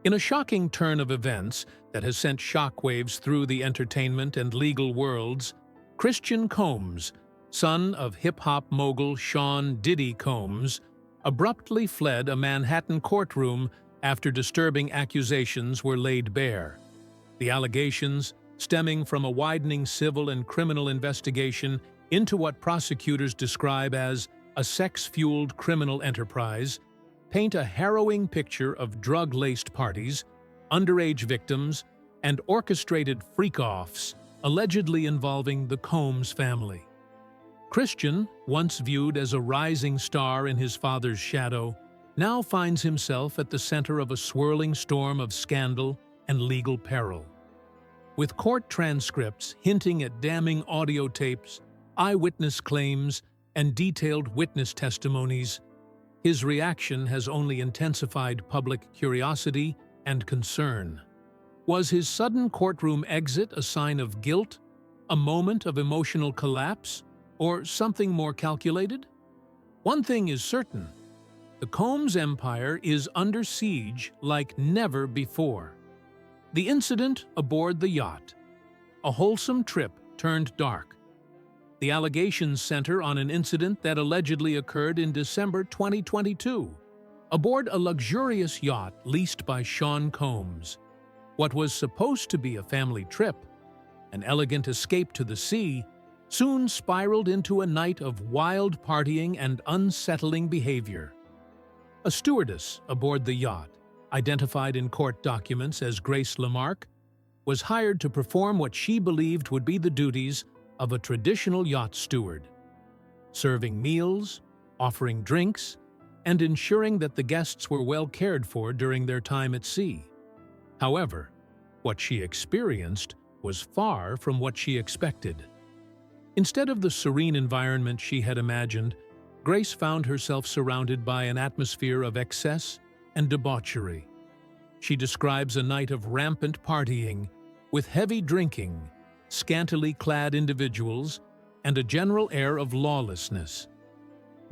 In a shocking turn of events that has sent shockwaves through the entertainment and legal worlds, Christian Combs, son of hip-hop mogul Sean "Diddy" Combs, abruptly fled a Manhattan courtroom after disturbing accusations were laid bare. The allegations, stemming from a widening civil and criminal investigation into what prosecutors describe as a sex-fueled criminal enterprise, paint a harrowing picture of drug-laced parties, underage victims, and orchestrated freak-offs allegedly involving the Combs family. Christian, once viewed as a rising star in his father's shadow, now finds himself at the center of a swirling storm of scandal and legal peril. With court transcripts hinting at damning audio tapes, eyewitness claims, and detailed witness testimonies, his reaction has only intensified public curiosity and concern. Was his sudden courtroom exit a sign of guilt, a moment of emotional collapse, or something more calculated? One thing is certain: the Combs empire is under siege like never before. The incident aboard the yacht, a wholesome trip turned dark. The allegations center on an incident that allegedly occurred in December 2022, aboard a luxurious yacht leased by Sean Combs. What was supposed to be a family trip, an elegant escape to the sea, soon spiraled into a night of wild partying and unsettling behavior. A stewardess aboard the yacht, identified in court documents as Grace Lamarck, was hired to perform what she believed would be the duties of a traditional yacht steward, serving meals, offering drinks, and ensuring that the guests were well cared for during their time at sea. However, what she experienced was far from what she expected. Instead of the serene environment she had imagined, Grace found herself surrounded by an atmosphere of excess and debauchery. She describes a night of rampant partying, with heavy drinking, scantily clad individuals, and a general air of lawlessness.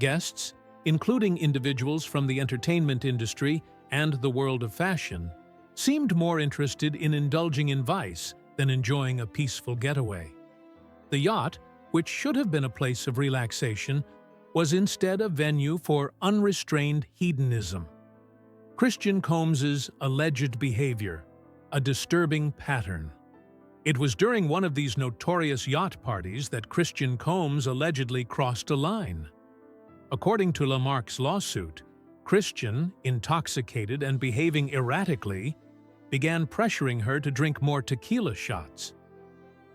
Guests, including individuals from the entertainment industry and the world of fashion, seemed more interested in indulging in vice than enjoying a peaceful getaway. The yacht, which should have been a place of relaxation, was instead a venue for unrestrained hedonism. Christian Combs's alleged behavior, a disturbing pattern. It was during one of these notorious yacht parties that Christian Combs allegedly crossed a line. According to Lamarck's lawsuit, Christian, intoxicated and behaving erratically, began pressuring her to drink more tequila shots.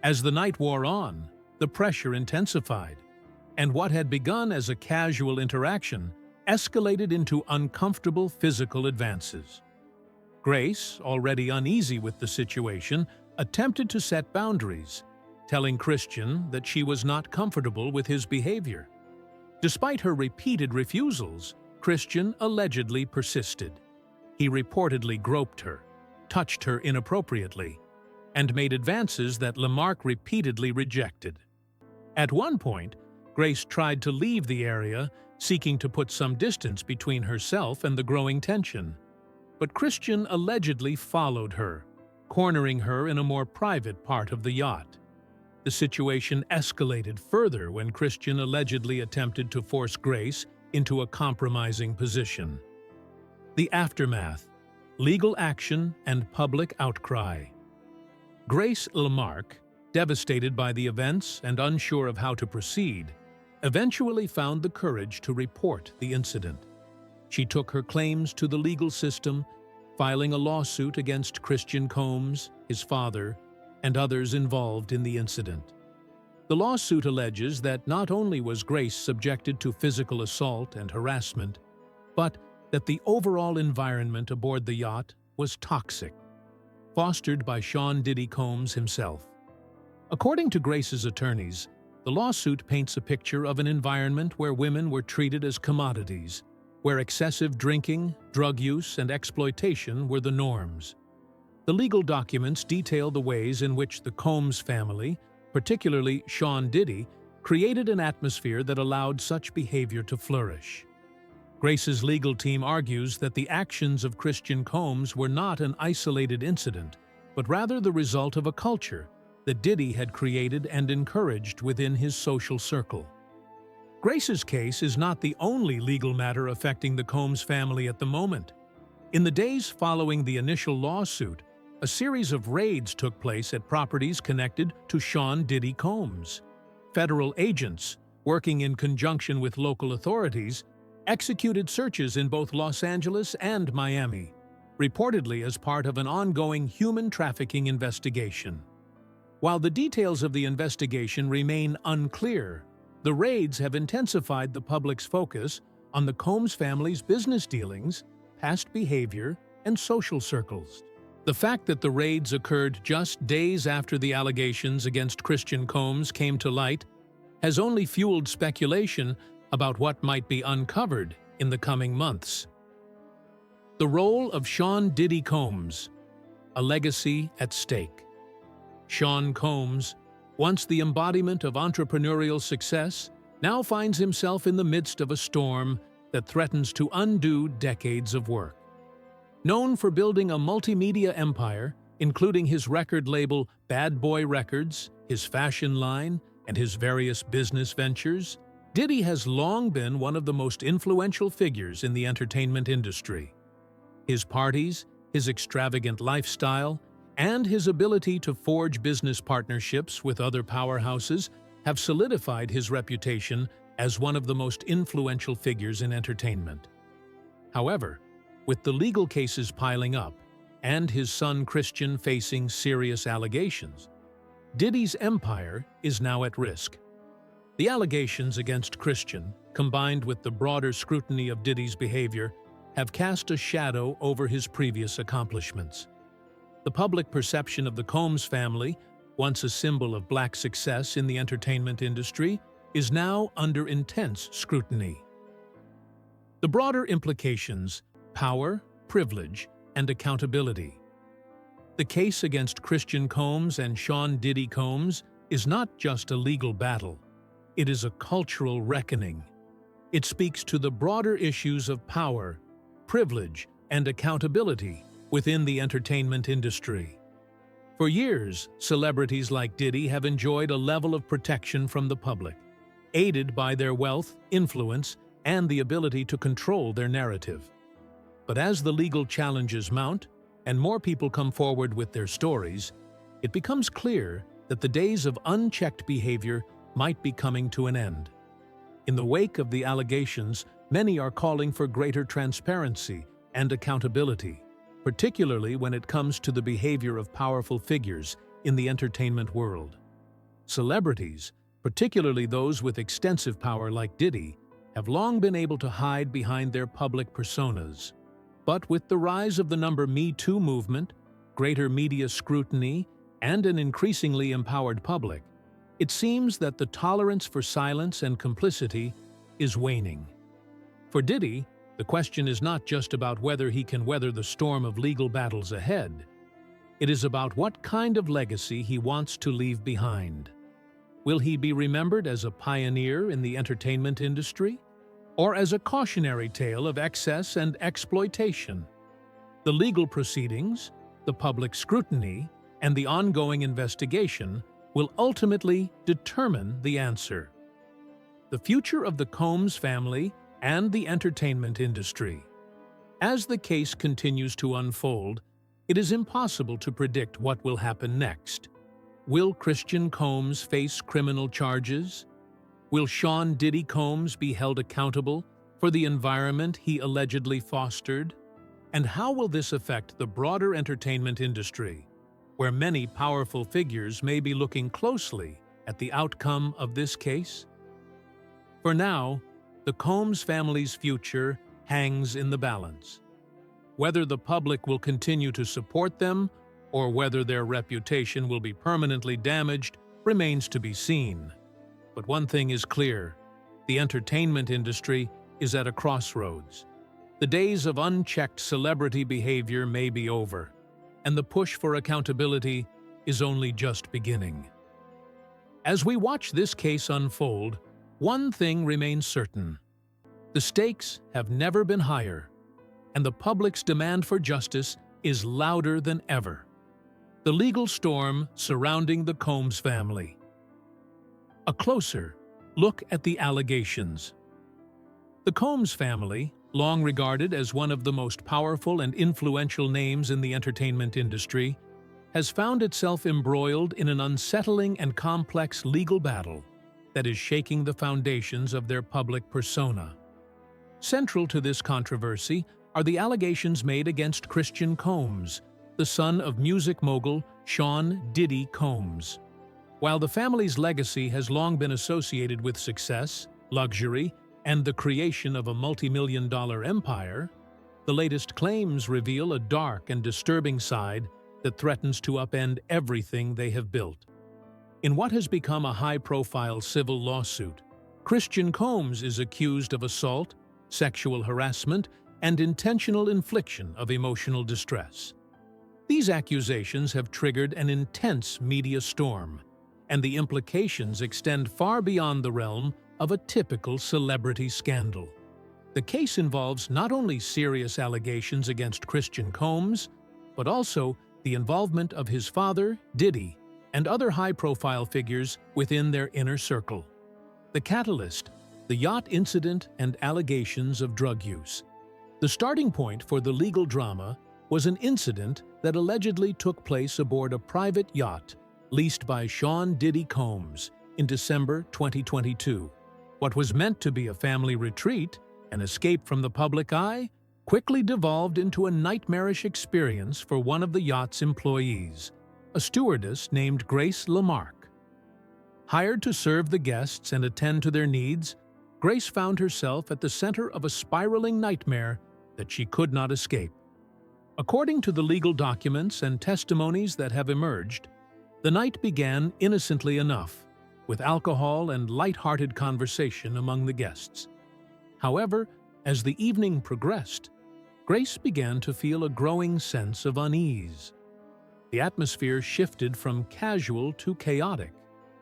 As the night wore on, the pressure intensified, and what had begun as a casual interaction escalated into uncomfortable physical advances. Grace, already uneasy with the situation, attempted to set boundaries, telling Christian that she was not comfortable with his behavior. Despite her repeated refusals, Christian allegedly persisted. He reportedly groped her, touched her inappropriately, and made advances that Lamarck repeatedly rejected. At one point, Grace tried to leave the area, seeking to put some distance between herself and the growing tension. But Christian allegedly followed her, cornering her in a more private part of the yacht. The situation escalated further when Christian allegedly attempted to force Grace into a compromising position. The aftermath: legal action and public outcry. Grace Lamarck, devastated by the events and unsure of how to proceed, eventually found the courage to report the incident. She took her claims to the legal system, filing a lawsuit against Christian Combs, his father, and others involved in the incident. The lawsuit alleges that not only was Grace subjected to physical assault and harassment, but that the overall environment aboard the yacht was toxic, fostered by Sean "Diddy" Combs himself. According to Grace's attorneys, the lawsuit paints a picture of an environment where women were treated as commodities, where excessive drinking, drug use, and exploitation were the norms. The legal documents detail the ways in which the Combs family, particularly Sean "Diddy", created an atmosphere that allowed such behavior to flourish. Grace's legal team argues that the actions of Christian Combs were not an isolated incident, but rather the result of a culture that Diddy had created and encouraged within his social circle. Grace's case is not the only legal matter affecting the Combs family at the moment. In the days following the initial lawsuit, a series of raids took place at properties connected to Sean Diddy Combs. Federal agents, working in conjunction with local authorities, executed searches in both Los Angeles and Miami, reportedly as part of an ongoing human trafficking investigation. While the details of the investigation remain unclear, the raids have intensified the public's focus on the Combs family's business dealings, past behavior, and social circles. The fact that the raids occurred just days after the allegations against Christian Combs came to light has only fueled speculation about what might be uncovered in the coming months. The role of Sean Diddy Combs, a legacy at stake. Sean Combs, once the embodiment of entrepreneurial success, now finds himself in the midst of a storm that threatens to undo decades of work. Known for building a multimedia empire, including his record label Bad Boy Records, his fashion line, and his various business ventures, Diddy has long been one of the most influential figures in the entertainment industry. His parties, his extravagant lifestyle, and his ability to forge business partnerships with other powerhouses have solidified his reputation as one of the most influential figures in entertainment. However, with the legal cases piling up and his son Christian facing serious allegations, Diddy's empire is now at risk. The allegations against Christian, combined with the broader scrutiny of Diddy's behavior, have cast a shadow over his previous accomplishments. The public perception of the Combs family, once a symbol of black success in the entertainment industry, is now under intense scrutiny. The broader implications: power, privilege, and accountability. The case against Christian Combs and Sean Diddy Combs is not just a legal battle. It is a cultural reckoning. It speaks to the broader issues of power, privilege, and accountability within the entertainment industry. For years, celebrities like Diddy have enjoyed a level of protection from the public, aided by their wealth, influence, and the ability to control their narrative. But as the legal challenges mount, and more people come forward with their stories, it becomes clear that the days of unchecked behavior might be coming to an end. In the wake of the allegations, many are calling for greater transparency and accountability, particularly when it comes to the behavior of powerful figures in the entertainment world. Celebrities, particularly those with extensive power like Diddy, have long been able to hide behind their public personas. But with the rise of the Me Too movement, greater media scrutiny, and an increasingly empowered public, it seems that the tolerance for silence and complicity is waning. For Diddy, the question is not just about whether he can weather the storm of legal battles ahead. It is about what kind of legacy he wants to leave behind. Will he be remembered as a pioneer in the entertainment industry, or as a cautionary tale of excess and exploitation? The legal proceedings, the public scrutiny, and the ongoing investigation will ultimately determine the answer. The future of the Combs family and the entertainment industry. As the case continues to unfold, it is impossible to predict what will happen next. Will Christian Combs face criminal charges? Will Sean Diddy Combs be held accountable for the environment he allegedly fostered? And how will this affect the broader entertainment industry, where many powerful figures may be looking closely at the outcome of this case? For now, the Combs family's future hangs in the balance. Whether the public will continue to support them or whether their reputation will be permanently damaged remains to be seen. But one thing is clear: the entertainment industry is at a crossroads. The days of unchecked celebrity behavior may be over, and the push for accountability is only just beginning. As we watch this case unfold, one thing remains certain: The stakes have never been higher, and the public's demand for justice is louder than ever. The legal storm surrounding the Combs family. A closer look at the allegations. The Combs family, long regarded as one of the most powerful and influential names in the entertainment industry, has found itself embroiled in an unsettling and complex legal battle that is shaking the foundations of their public persona. Central to this controversy are the allegations made against Christian Combs, the son of music mogul Sean "Diddy" Combs. While the family's legacy has long been associated with success, luxury, and the creation of a multi-million-dollar empire, the latest claims reveal a dark and disturbing side that threatens to upend everything they have built. In what has become a high-profile civil lawsuit, Christian Combs is accused of assault, sexual harassment, and intentional infliction of emotional distress. These accusations have triggered an intense media storm, and the implications extend far beyond the realm of a typical celebrity scandal. The case involves not only serious allegations against Christian Combs, but also the involvement of his father, Diddy, and other high-profile figures within their inner circle. The catalyst: the yacht incident and allegations of drug use. The starting point for the legal drama was an incident that allegedly took place aboard a private yacht leased by Sean "Diddy" Combs in December 2022. What was meant to be a family retreat, an escape from the public eye, quickly devolved into a nightmarish experience for one of the yacht's employees, a stewardess named Grace Lamarck. Hired to serve the guests and attend to their needs, Grace found herself at the center of a spiraling nightmare that she could not escape. According to the legal documents and testimonies that have emerged, the night began innocently enough, with alcohol and light-hearted conversation among the guests. However, as the evening progressed, Grace began to feel a growing sense of unease. The atmosphere shifted from casual to chaotic,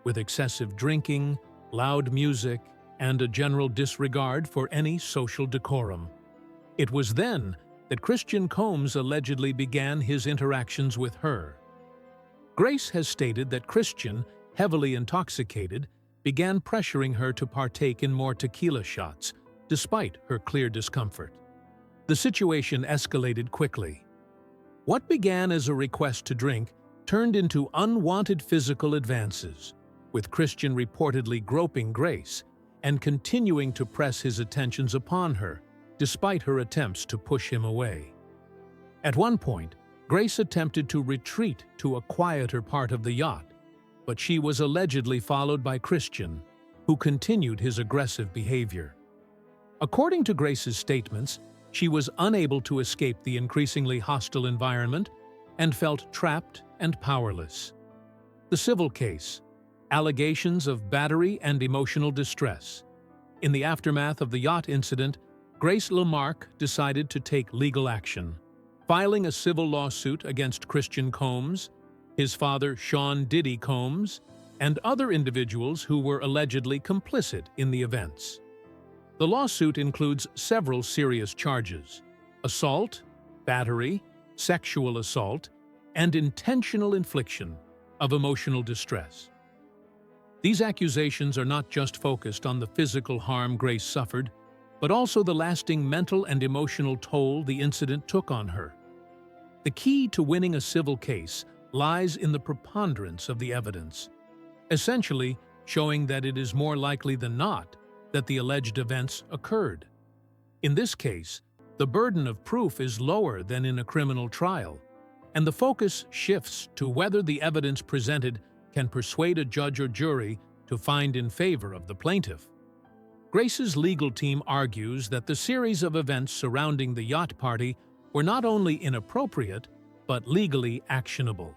with excessive drinking, loud music, and a general disregard for any social decorum. It was then that Christian Combs allegedly began his interactions with her. Grace has stated that Christian, heavily intoxicated, began pressuring her to partake in more tequila shots, despite her clear discomfort. The situation escalated quickly. What began as a request to drink turned into unwanted physical advances, with Christian reportedly groping Grace and continuing to press his attentions upon her, despite her attempts to push him away. At one point, Grace attempted to retreat to a quieter part of the yacht, but she was allegedly followed by Christian, who continued his aggressive behavior. According to Grace's statements, she was unable to escape the increasingly hostile environment and felt trapped and powerless. The civil case: allegations of battery and emotional distress. In the aftermath of the yacht incident, Grace Lamarck decided to take legal action, filing a civil lawsuit against Christian Combs, his father Sean "Diddy" Combs, and other individuals who were allegedly complicit in the events. The lawsuit includes several serious charges: assault, battery, sexual assault, and intentional infliction of emotional distress. These accusations are not just focused on the physical harm Grace suffered, but also the lasting mental and emotional toll the incident took on her. The key to winning a civil case lies in the preponderance of the evidence, essentially showing that it is more likely than not that the alleged events occurred. In this case, the burden of proof is lower than in a criminal trial, and the focus shifts to whether the evidence presented can persuade a judge or jury to find in favor of the plaintiff. Grace's legal team argues that the series of events surrounding the yacht party were not only inappropriate, but legally actionable.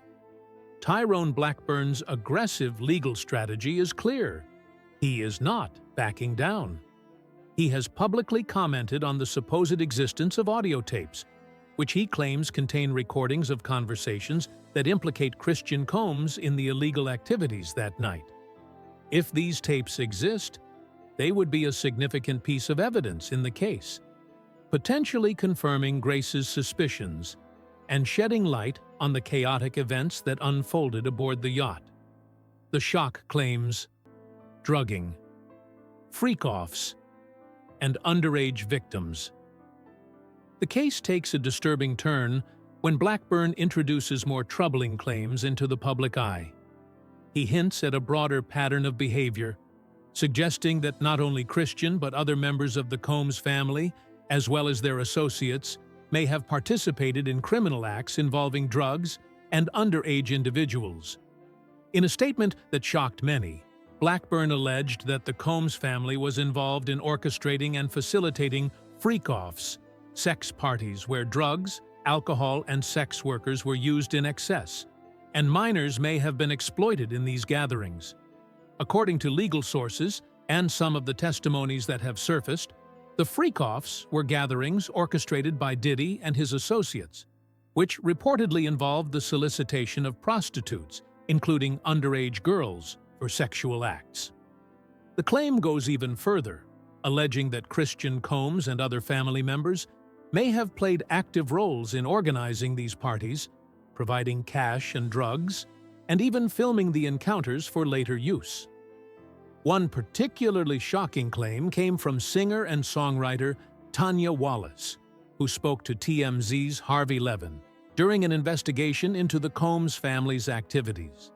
Tyrone Blackburn's aggressive legal strategy is clear. He is not backing down. He has publicly commented on the supposed existence of audio tapes, which he claims contain recordings of conversations that implicate Christian Combs in the illegal activities that night. If these tapes exist, they would be a significant piece of evidence in the case, potentially confirming Grace's suspicions and shedding light on the chaotic events that unfolded aboard the yacht. The shock claims, drugging, freak-offs, and underage victims. The case takes a disturbing turn when Blackburn introduces more troubling claims into the public eye. He hints at a broader pattern of behavior, suggesting that not only Christian but other members of the Combs family, as well as their associates, may have participated in criminal acts involving drugs and underage individuals. In a statement that shocked many, Blackburn alleged that the Combs family was involved in orchestrating and facilitating FreakOFFs, sex parties where drugs, alcohol, and sex workers were used in excess, and minors may have been exploited in these gatherings. According to legal sources and some of the testimonies that have surfaced, the FreakOFFs were gatherings orchestrated by Diddy and his associates, which reportedly involved the solicitation of prostitutes, including underage girls, for sexual acts. The claim goes even further, alleging that Christian Combs and other family members may have played active roles in organizing these parties, providing cash and drugs, and even filming the encounters for later use. One particularly shocking claim came from singer and songwriter Tanya Wallace, who spoke to TMZ's Harvey Levin during an investigation into the Combs family's activities.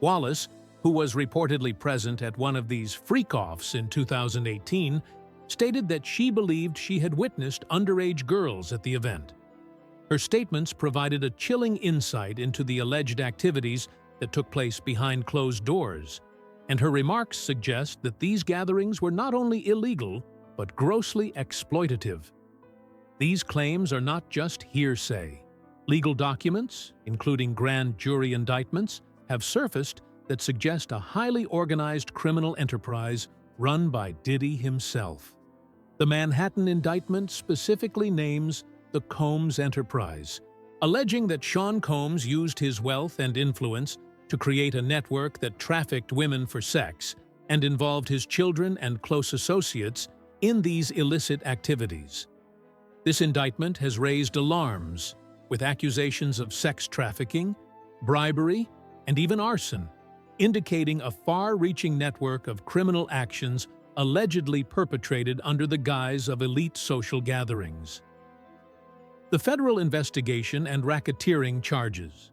Wallace, who was reportedly present at one of these freak-offs in 2018, stated that she believed she had witnessed underage girls at the event. Her statements provided a chilling insight into the alleged activities that took place behind closed doors, and her remarks suggest that these gatherings were not only illegal, but grossly exploitative. These claims are not just hearsay. Legal documents, including grand jury indictments, have surfaced that suggest a highly organized criminal enterprise run by Diddy himself. The Manhattan indictment specifically names the Combs Enterprise, alleging that Sean Combs used his wealth and influence to create a network that trafficked women for sex and involved his children and close associates in these illicit activities. This indictment has raised alarms, with accusations of sex trafficking, bribery, and even arson, indicating a far-reaching network of criminal actions allegedly perpetrated under the guise of elite social gatherings. The federal investigation and racketeering charges.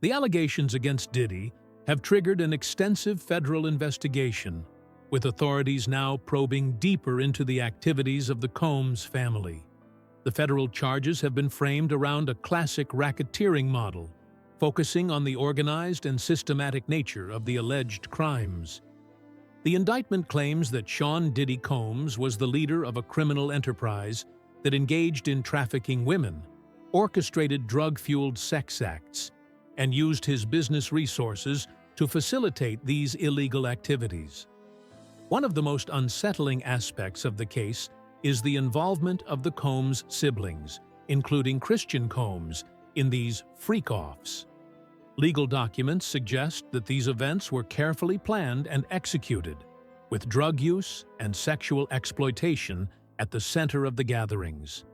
The allegations against Diddy have triggered an extensive federal investigation, with authorities now probing deeper into the activities of the Combs family. The federal charges have been framed around a classic racketeering model, focusing on the organized and systematic nature of the alleged crimes. The indictment claims that Sean Diddy Combs was the leader of a criminal enterprise that engaged in trafficking women, orchestrated drug-fueled sex acts, and used his business resources to facilitate these illegal activities. One of the most unsettling aspects of the case is the involvement of the Combs siblings, including Christian Combs, in these freak-offs. Legal documents suggest that these events were carefully planned and executed, with drug use and sexual exploitation at the center of the gatherings.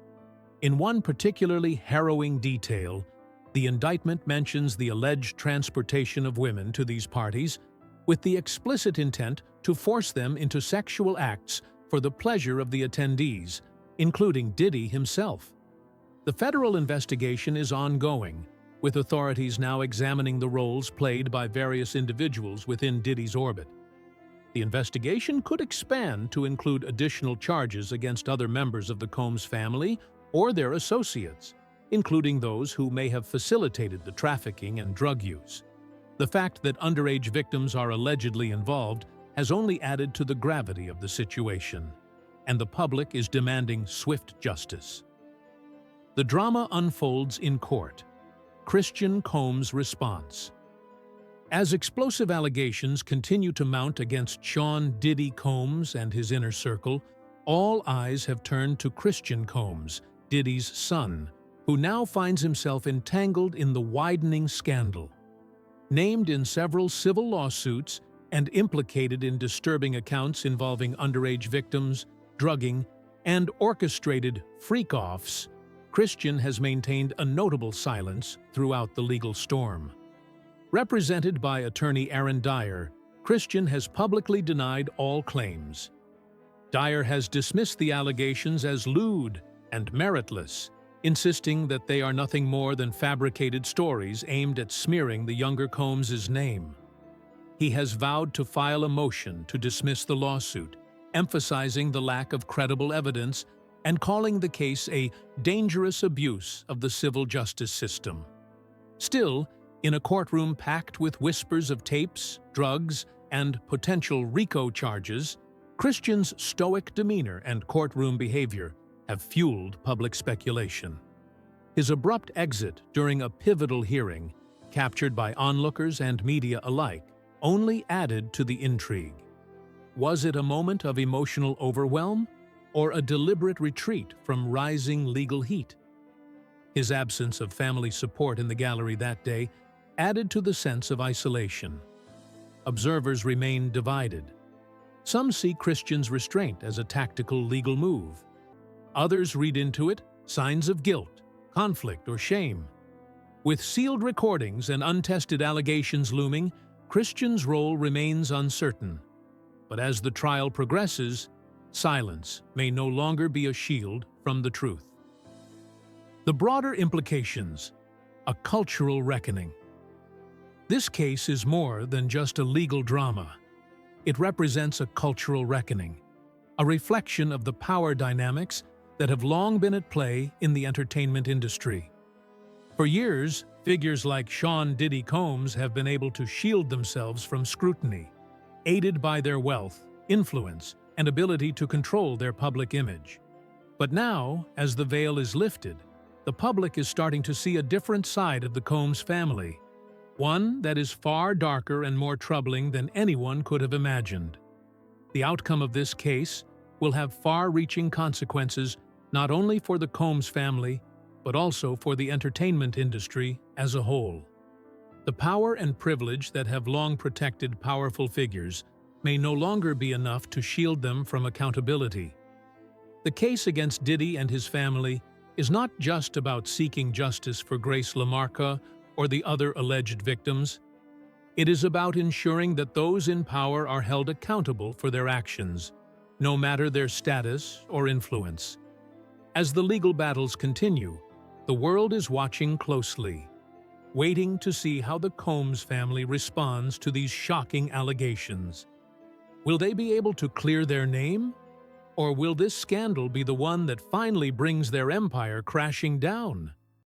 In one particularly harrowing detail, the indictment mentions the alleged transportation of women to these parties with the explicit intent to force them into sexual acts for the pleasure of the attendees, including Diddy himself. The federal investigation is ongoing, with authorities now examining the roles played by various individuals within Diddy's orbit. The investigation could expand to include additional charges against other members of the Combs family or their associates, including those who may have facilitated the trafficking and drug use. The fact that underage victims are allegedly involved has only added to the gravity of the situation, and the public is demanding swift justice. The drama unfolds in court. Christian Combs' response. As explosive allegations continue to mount against Sean Diddy Combs and his inner circle, all eyes have turned to Christian Combs, Diddy's son, who now finds himself entangled in the widening scandal. Named in several civil lawsuits and implicated in disturbing accounts involving underage victims, drugging, and orchestrated FreakOFFs, Christian has maintained a notable silence throughout the legal storm. Represented by attorney Aaron Dyer, Christian has publicly denied all claims. Dyer has dismissed the allegations as lewd and meritless, insisting that they are nothing more than fabricated stories aimed at smearing the younger Combs' name. He has vowed to file a motion to dismiss the lawsuit, emphasizing the lack of credible evidence and calling the case a dangerous abuse of the civil justice system. Still, in a courtroom packed with whispers of tapes, drugs, and potential RICO charges, Christian's stoic demeanor and courtroom behavior have fueled public speculation. His abrupt exit during a pivotal hearing, captured by onlookers and media alike, only added to the intrigue. Was it a moment of emotional overwhelm or a deliberate retreat from rising legal heat? His absence of family support in the gallery that day added to the sense of isolation. Observers remain divided. Some see Christian's restraint as a tactical legal move. Others read into it signs of guilt, conflict, or shame. With sealed recordings and untested allegations looming, Christian's role remains uncertain. But as the trial progresses, silence may no longer be a shield from the truth. The broader implications: a cultural reckoning. This case is more than just a legal drama. It represents a cultural reckoning, a reflection of the power dynamics that have long been at play in the entertainment industry. For years, figures like Sean Diddy Combs have been able to shield themselves from scrutiny, aided by their wealth, influence, and ability to control their public image. But now, as the veil is lifted, the public is starting to see a different side of the Combs family, one that is far darker and more troubling than anyone could have imagined. The outcome of this case will have far-reaching consequences not only for the Combs family, but also for the entertainment industry as a whole. The power and privilege that have long protected powerful figures may no longer be enough to shield them from accountability. The case against Diddy and his family is not just about seeking justice for Grace LaMarca or the other alleged victims. It is about ensuring that those in power are held accountable for their actions, no matter their status or influence. As the legal battles continue, the world is watching closely, waiting to see how the Combs family responds to these shocking allegations. Will they be able to clear their name? Or will this scandal be the one that finally brings their empire crashing down?